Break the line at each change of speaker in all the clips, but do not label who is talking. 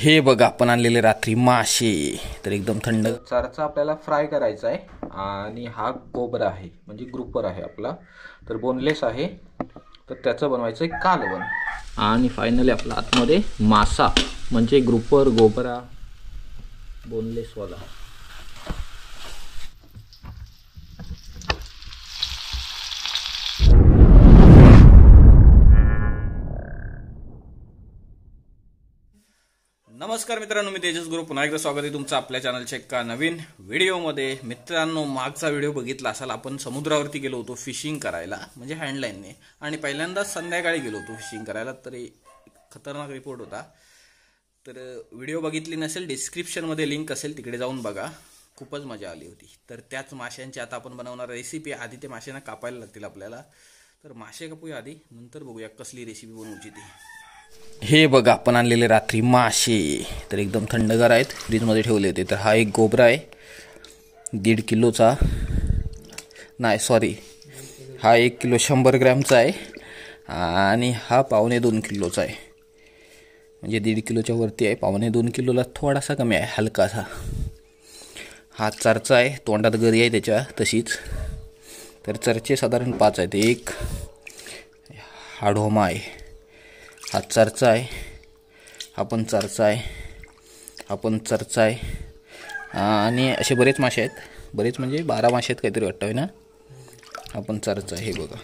हे बघा आपण आणलेले रात्री मासे तर एकदम थंड चारचा आपल्याला फ्राय करायचा आहे आणि हा गोबरा आहे म्हणजे ग्रुपर आहे आपला तर बोनलेस आहे तर त्याचं बनवायचं आहे कालवण आणि फायनली आपला आतमध्ये मासा म्हणजे ग्रुपर गोबरा बोनलेस वाला। नमस्कार मित्रांनो, मी तेजस गुरु पुन्हा एकदा स्वागत आहे तुमचं आपल्या चॅनलच्या एका नवीन व्हिडिओमध्ये। मित्रांनो, मागचा व्हिडिओ बघितला असाल, आपण समुद्रावरती गेलो होतो फिशिंग करायला म्हणजे हँडलाईनने आणि पहिल्यांदाच संध्याकाळी गेलो होतो फिशिंग करायला तर खतरनाक रिपोर्ट होता। तर व्हिडिओ बघितली नसेल डिस्क्रिप्शनमध्ये लिंक असेल तिकडे जाऊन बघा, खूपच मजा आली होती। तर त्याच माशांची आता आपण बनवणार रेसिपी। आधी ते माशांना कापायला लागतील आपल्याला, तर मासे कापूया आधी, नंतर बघूया कसली रेसिपी बनवायची ती। हे बघा आपण आणलेले रात्री मासे तर एकदम थंडगार आहेत, फ्रीजमध्ये ठेवले होते। तर हा एक गोबरा आहे 1.5 किलोचा, नाही सॉरी हा 1 किलो 100 ग्रॅमचा आहे आणि हा 1.25 किलोचा आहे, म्हणजे 1.5 किलोच्या वरती आहे। 1.25 किलोला थोडासा कमी आहे, हलकासा। हा चरचा आहे, तोंडात गरी आहे त्याच्या तशीच। तर चरचे साधारण 5 आहेत। एक हा ढोमा आहे, हा चरचा आहे, हा पण चरचा आहे, हा पण चरचा आहे आणि असे बरेच मासे आहेत, बरेच म्हणजे 12 मासे आहेत काहीतरी वाटतं ना। हा पण चरचा आहे। हे बघा,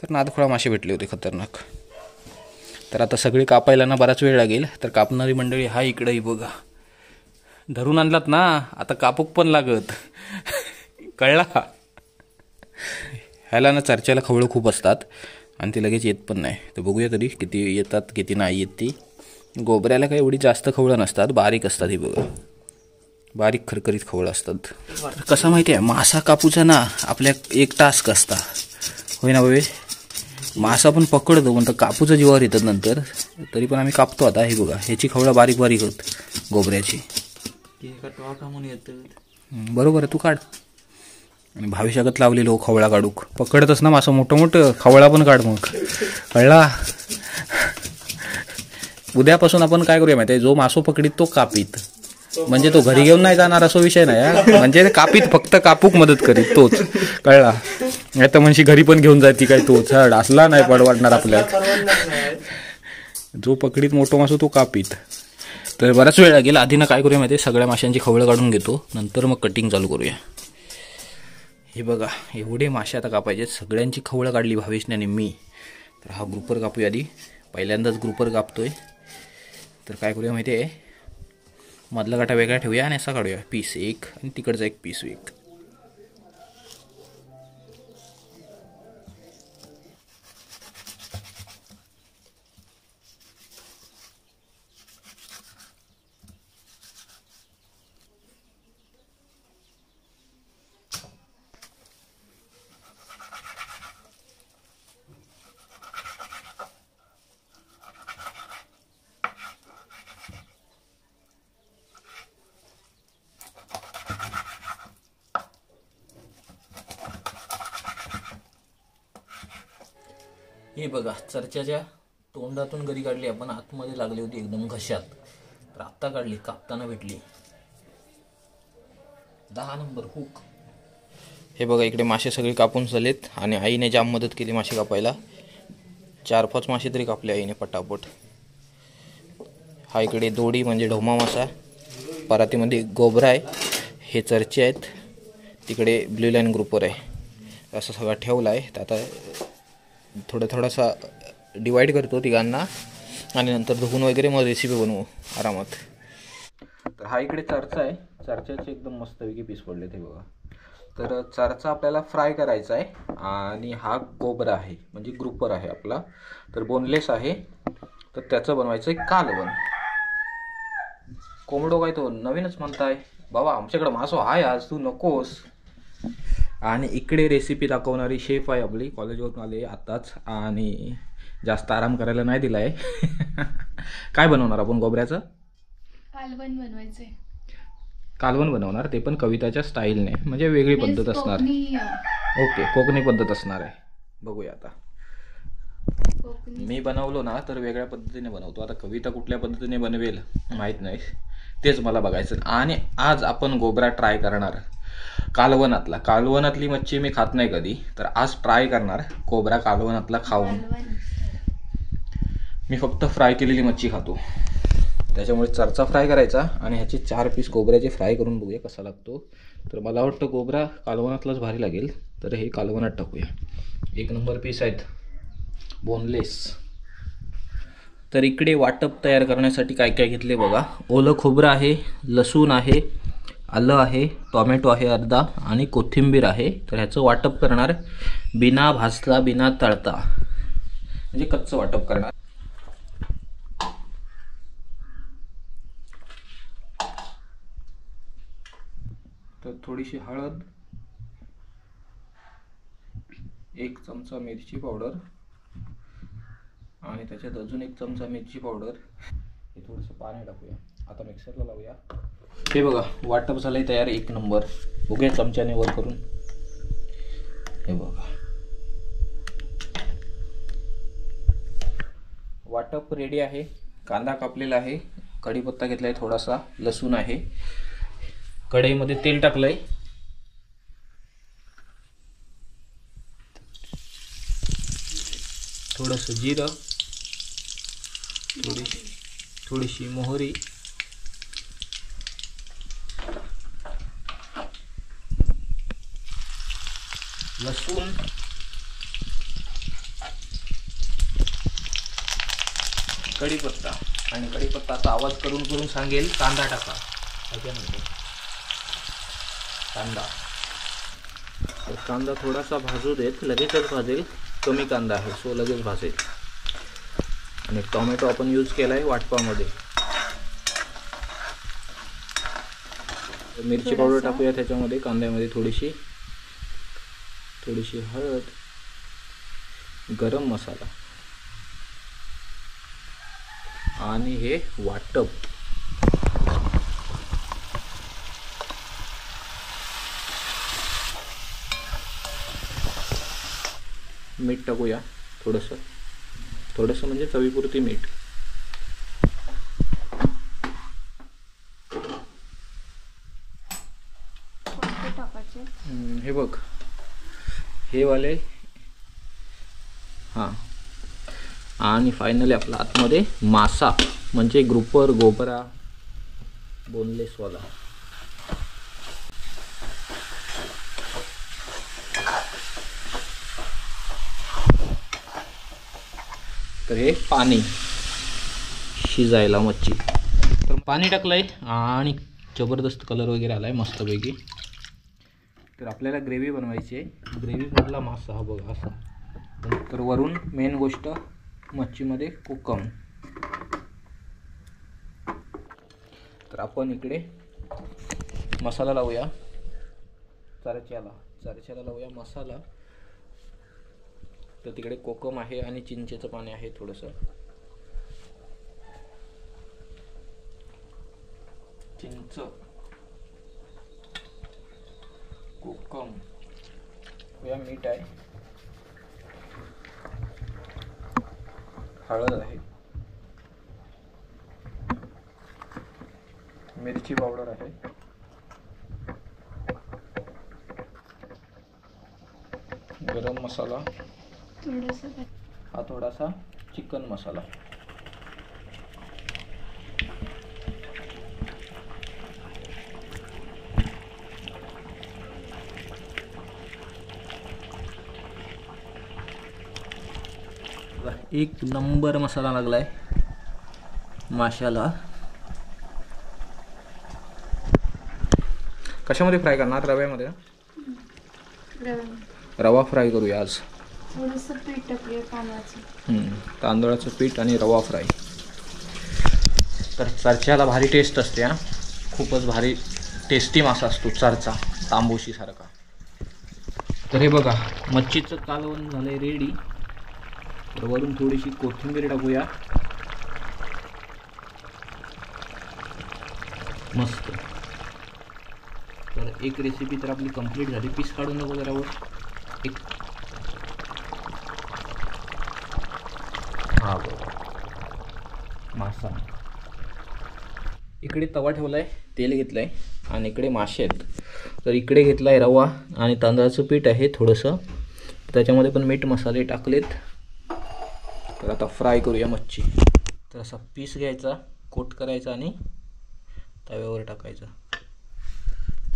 तर नादखोळा मासे भेटले होते खतरनाक। तर आता सगळे कापायला ना बराच वेळ लागेल, तर कापणारी मंडळी हा इकडंही बघा, धरून आणलात ना, आता कापूक पण लागत कळला। ह्याला ना चर्चेला खवळं खूप असतात आणि ती लगेच येत पण नाही। तर बघूया तरी किती येतात किती नाही येत ती। गोबऱ्याला काही एवढी जास्त खवळं नसतात, बारीक असतात। ही बघा, बारीक खरखरीत खवळं असतात। कसं माहिती आहे, मासा कापूचा ना आपल्या एक टास्क असता, होय ना बाबे। मासा पण पकडतो पण कापूचं जीवावर येतात नंतर, तरी पण आम्ही कापतो आता। हे बघा, ह्याची खवळं बारीक बारीक होत गोबऱ्याची, बरोबर आहे। तू काढ आणि भविष्यात लावलेलो खवळा काढूक, पकडतच ना मासं मोठं मोठं, खवळा पण काढ मग, कळला। उद्यापासून आपण काय करूया माहिती आहे, जो मासो पकडीत तो कापीत, म्हणजे तो घरी घेऊन नाही जाणार असो विषय नाही, म्हणजे कापीत फक्त कापूक मदत करीत तोच, कळला। नाही तर म्हणशी घरी पण घेऊन जायची काय तोच, असला नाही परवडणार आपल्याला। जो पकडीत मोठो मासो तो कापीत। तर बराच वेळ लागेल। आधी ना काय करूया माहिती आहे, सगळ्या माशांची खवळं काढून घेतो, नंतर मग कटिंग चालू करूया। हे बघा, एवढे मासे आता कापायचे, सगळ्यांची खवळं काढली भावेशने आणि मी। तर हा ग्रुपर कापूया आधी, पहिल्यांदाच ग्रुपर कापतोय। तर काय करूया माहिती आहे, मधला काटा वेगळा ठेवूया आणि असा काढूया पीस एक, आणि तिकडचा एक पीस एक। हे बघा, चर्चाच्या तोंडातून गरी काढली आपण, आतमध्ये लागली होती एकदम घशात, तर आत्ता काढली, कापताना भेटली 10 नंबर हुक। हे बघा, इकडे मासे सगळे कापून झालेत आणि आईने जाम मदत केली मासे कापायला। 4-5 मासे तरी कापले आईने पटापट। हा इकडे दोडी म्हणजे ढोमा मासा, परातीमध्ये गोबरा आहे, हे चर्चे आहेत, तिकडे ब्ल्यू लाईन ग्रुपर आहे। असं सगळं ठेवला आहे। तर आता थोडासा डिवाइड करतो तिघांना आणि नंतर धुवून वगैरे मग रेसिपी बनवू आरामात। तर हा इकडे चरचा आहे, चरच्याचे एकदम मस्तपैकी पीस पडले ते बघा। तर चरचा आपल्याला फ्राय करायचा आहे आणि हा गोबरा आहे म्हणजे ग्रुपर आहे आपला, तर बोनलेस आहे, तर त्याचं बनवायचं आहे कालवण। कोंबडो काय तो नवीनच म्हणताय बाबा, आमच्याकडे मासो आहे आज, तू नकोस। आणि इकडे रेसिपी दाखवणारी शेफ आहे आपली, कॉलेजवरून आले आताच आणि जास्त आराम करायला नाही दिलाय। काय बनवणार आपण गोबऱ्याचं?
कालवण बनवायचंय।
कालवण बनवणार, ते पण कविताच्या स्टाईलने, म्हणजे वेगळी पद्धत असणार। ओके, कोकणी पद्धत असणार आहे, बघूया आता।
कोकणी
मी बनवलो ना तर वेगळ्या पद्धतीने बनवतो. आता कविता कुठल्या पद्धतीने बनवेल माहीत नाही, तेच मला बघायचं. आणि आज आपण गोबरा ट्राय करणार कालवणातली मच्छी मी खात नाही कधी, तर आज ट्राय करणार कोबरा कालवणातला खाऊन.
कालवण.
मी फक्त फ्राय केलेली मच्छी खातो, त्याच्यामुळे चरचा फ्राय करायचा आणि ह्याचे 4 पीस कोबऱ्याचे फ्राय करून बघूया कसा लागतो. तर मला वाटतं कोबरा कालवणातलाच भारी लागेल, तर हे कालवणात टाकूया. 1 नंबर पीस आहेत, बोनलेस. तर इकडे वाटप तयार करण्यासाठी काय काय घेतले बघा. ओलं खोबरं आहे, लसूण आहे, आलं आहे, टोमॅटो आहे अर्धा आणि कोथिंबीर आहे. तर ह्याचं वाटप करणार बिना भाजता बिना तळता, म्हणजे कच्चं वाटप करणार. तर थोडीशी हळद, 1 चमचा मिरची पावडर आणि त्याच्यात अजून 1 चमचा मिरची पावडर. हे थोडंसं पाणी टाकूया. आता मिक्सरला लावूया. हे बघा वाटप झालंय तयार 1 नंबर. बघूया चमच्याने वर करून. हे बघा वाटप रेडी आहे. कांदा कापलेला आहे, कढीपत्ता घेतलाय, थोडासा लसूण आहे, कढईमध्ये तेल टाकलंय, थोडंसं जिरं, थोडीशी मोहरी, लसूण, कढीपत्ता. आणि कढीपत्ताचा आवाज करून करून सांगेल कांदा टाका. त्याच्यानंतर कांदा. तर कांदा थोडासा भाजू देत, लगेचच भाजेल, कमी कांदा आहे सो लगेच भाजेल. आणि टोमॅटो आपण यूज केला आहे वाटपामध्ये. मिरची पावडर टाकूया त्याच्यामध्ये, कांद्यामध्ये थोडीशी हळद, गरम मसाला आणि हे वाटप. मीठ टाकूया थोडंसं म्हणजे चवीपुरती मीठ. हे बघ हे वाले. हां. आणि फायनली आपला आतमध्ये मासा म्हणजे ग्रुपर गोबरा बोनलेसवाला. तर हे पाणी शिजायला मच्छी. तर पाणी टाकलंय आणि जबरदस्त कलर वगैरे आलाय मस्तपैकी. तर आपल्याला ग्रेव्ही बनवायची आहे. ग्रेव्हीमधला मासा हा बघा असा. तर वरून मेन गोष्ट मच्छीमध्ये कोकम. तर आपण इकडे मसाला लावूया. चारच्याला लावूया मसाला. तर तिकडे कोकम आहे आणि चिंचेचं पाणी आहे थोडंसं. चिंच, कोकम, या मीठ आहे, हळद आहे, मिरची पावडर आहे, गरम मसाला, हा थोडासा चिकन मसाला. एक नंबर मसाला लागलाय माशाला. कशामध्ये फ्राय करणार? रव्यामध्ये. रवा फ्राय करूया आज.
थोडंसं पीठ टाकूया तांदळाचं.
तांदळाचं पीठ आणि रवा फ्राय. तर चरच्याला भारी टेस्ट असते. हा खूपच भारी टेस्टी मासा असतो चरचा, तांबोशी सारखा. तर हे बघा मच्छीचं कालवण झालंय रेडी. तर वरून थोडीशी कोथिंबीर टाकूया. मस्त. तर एक रेसिपी तर आपली कंप्लीट झाली. पीस काढून नको जरा वर. एक इकडे तवा ठेवला आहे, तेल घेतलं आहे आणि इकडे मासे आहेत. तर इकडे घेतला आहे रवा आणि तांदळाचं पीठ आहे थोडंसं, त्याच्यामध्ये पण मीठ मसाले टाकलेत. तर आता फ्राय करूया मच्छी. तर असा पीस घ्यायचा, कोट करायचा आणि तव्यावर टाकायचा.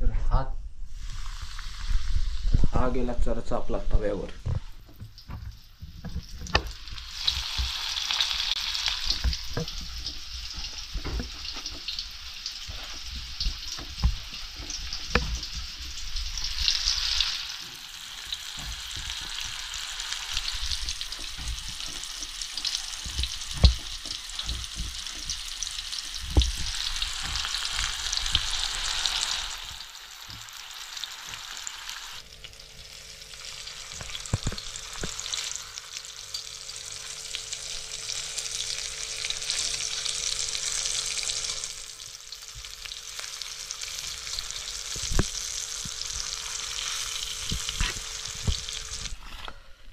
तर हा गेला चरचा आपला तव्यावर.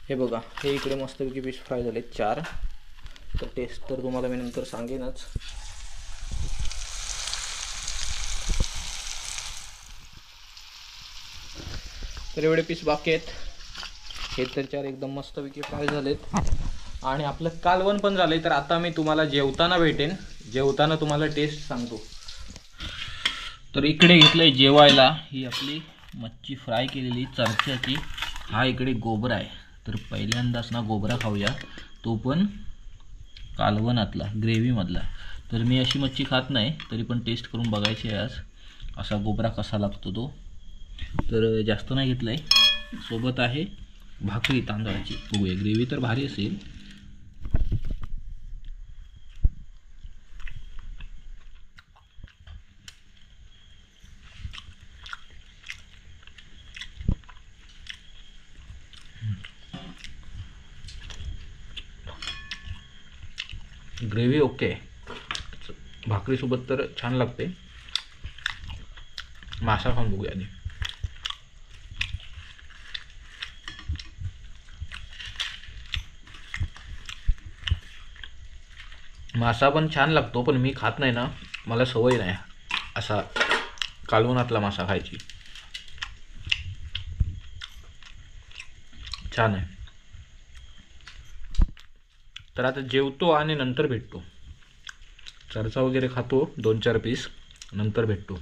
हे बघा, हे इकडे मस्तपैकी फिश फ्राय झाले 4. तर टेस्ट तर तुम्हाला मी नंतर सांगेनच. तर एवढे पीस बाकी आहेत. हे तर 4 एकदम मस्तपैकी फ्राय झालेत आणि आपलं कालवण पण झालंय. तर आता मी तुम्हाला जेवताना भेटेन, जेवताना तुम्हाला टेस्ट सांगतो. तर इकडे घेतलंय जेवायला ही आपली मच्छी फ्राय केलेली चरच्याची. हा इकडे गोबरा आहे. तर पहिल्यांदाच ना गोबरा खाऊया, तो पण कालवणातला, ग्रेव्हीमधला. तर मी अशी मच्छी खात नाही, तरी पण टेस्ट करून बघायची आहे आज, असा गोबरा कसा लागतो तो. तर जास्त नाही घेतलं आहे. सोबत आहे भाकरी तांदळाची. बघूया, ग्रेव्ही तर भारी असेल. ग्रेव्ही ओके, भाकरीसोबत तर छान लागते. मासा खाऊन बघूया आधी. मासा पण छान लागतो, पण मी खात नाही ना, मला सवय नाही असा कालवणातला मासा खायची. छान आहे. तर आता जेवतो आणि नंतर भेटतो. चरचा वगैरे खातो 2-4 पीस, नंतर भेटतो.